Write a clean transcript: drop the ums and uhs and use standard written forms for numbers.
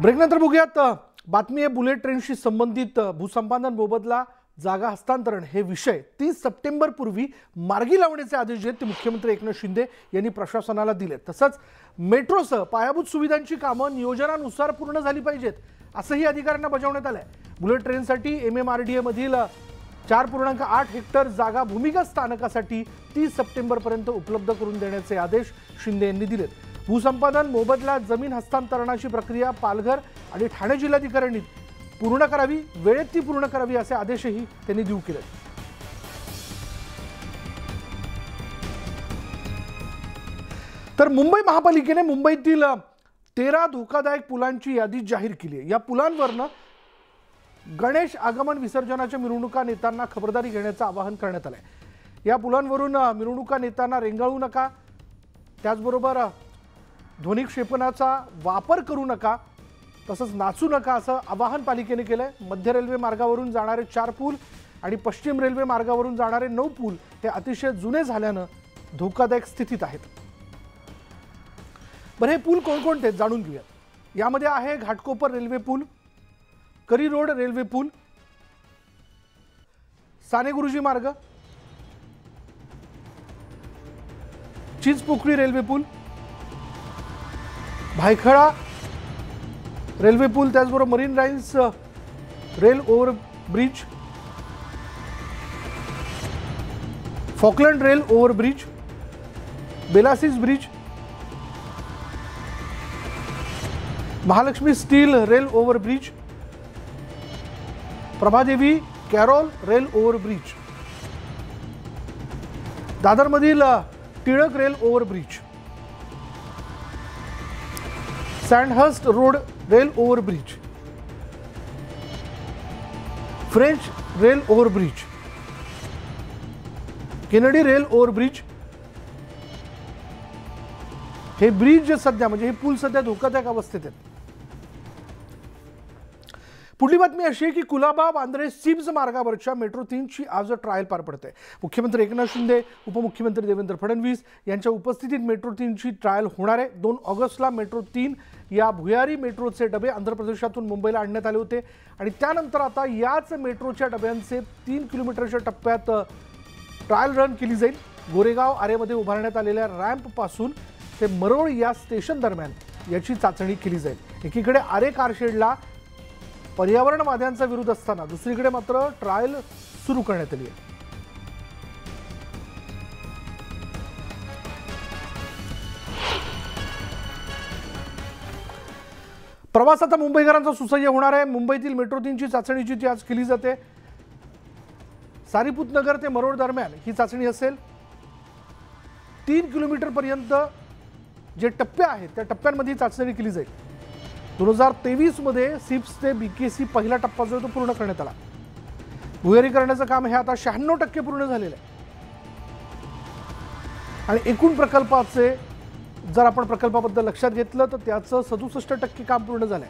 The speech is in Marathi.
ब्रेकनंतर बघूयात बातमी आहे बुलेट ट्रेनशी संबंधित भूसंपादन मोबदला जागा हस्तांतरण हे विषय 30 सप्टेंबर पूर्वी मार्गी लावण्याचे आदेश देत ते मुख्यमंत्री एकनाथ शिंदे यांनी प्रशासनाला दिले। तसंच मेट्रोसह पायाभूत सुविधांची कामं नियोजनानुसार पूर्ण झाली पाहिजेत असंही अधिकाऱ्यांना बजावण्यात आलंय। बुलेट ट्रेनसाठी MMRDA मधील 4.8 हेक्टर जागा भूमिगत स्थानकासाठी 30 सप्टेंबर पर्यंत उपलब्ध करून देण्याचे आदेश शिंदे यांनी दिलेत। भूसंपादन मोबदला जमीन हस्तांतरणाची प्रक्रिया पालघर आणि ठाणे जिल्हाधिकाऱ्यांनी पूर्ण करावी, वेळेत ती पूर्ण करावी असे आदेशही त्यांनी देऊ केले। तर मुंबई महापालिकेने मुंबईतील 13 धोकादायक पुलांची यादी जाहीर केली आहे। या पुलांवरनं गणेश आगमन विसर्जनाच्या मिरवणुका नेतांना खबरदारी घेण्याचं आवाहन करण्यात आलंय। या पुलांवरून मिरवणुका नेतांना रेंगाळू नका, त्याचबरोबर ध्वनी क्षेपणाचा वापर करू नका, तसंच नाचू नका असं आवाहन पालिकेने केलंय। मध्य रेल्वे मार्गावरून जाणारे 4 पूल आणि पश्चिम रेल्वे मार्गावरून जाणारे 9 पूल हे अतिशय जुने झाल्यानं धोकादायक स्थितीत आहेत। बरं, हे पूल कोणकोणते जाणून घेऊयात। यामध्ये आहे घाटकोपर रेल्वे पूल, करी रोड रेल्वे पूल, साने गुरुजी मार्ग, चिंचपोकळी रेल्वे पूल, भायखळा रेल्वे पूल, त्याचबरोबर marine lines rail over bridge, Falkland rail over bridge, Bellasis bridge, Mahalakshmi steel rail over bridge, Prabhadevi Carroll rail over bridge, दादरमधील Tilak rail over bridge, Sandhurst road rail over bridge, French rail over bridge, Kennedy rail over bridge, हे ब्रिज सध्या म्हणजे हे पूल सध्या धोकादायक अवस्थेत आहेत। पुढली बातमी अशी आहे की कुलाबा बांद्रे सिम्स मार्गावरच्या मेट्रो 3 ची आज ट्रायल पार पडते। मुख्यमंत्री एकनाथ शिंदे, उपमुख्यमंत्री देवेंद्र फडणवीस यांच्या उपस्थितीत मेट्रो 3 ची ट्रायल होणार आहे। 2 ऑगस्टला मेट्रो 3 या भुयारी मेट्रोचे डबे आंध्र प्रदेशातून मुंबईला आणण्यात आले होते आणि त्यानंतर आता याच मेट्रोच्या डब्यांचे 3 किलोमीटरच्या टप्प्यात ट्रायल रन केली जाईल। गोरेगाव आरेमध्ये उभारण्यात आलेल्या रॅम्प पासून ते मरोळ या स्टेशन दरम्यान याची चाचणी केली जाईल। एकीकडे आरे कारशेडला पर्यावरणवाद्यांचा विरोध असताना दुसरीकडे मात्र ट्रायल सुरू करण्यात आली आहे। प्रवास आता मुंबईकरांचा सुसह्य होणार आहे। मुंबईतील मेट्रो 3 ची चाचणीची ती आज केली जाते। सारीपुत नगर ते मरोळ दरम्यान ही चाचणी असेल। 3 किलोमीटर पर्यंत जे टप्पे आहेत त्या टप्प्यांमध्ये ही चाचणी केली जाईल। 2023 मध्ये सिप्स ते BKC पहिला टप्पा जो तो पूर्ण करण्यात आला। भुयारीकरणाचं काम हे आता 96% पूर्ण झालेलं आहे आणि एकूण प्रकल्पाचे जर आपण प्रकल्पाबद्दल लक्षात घेतलं तर त्याचं 67% काम पूर्ण झालंय।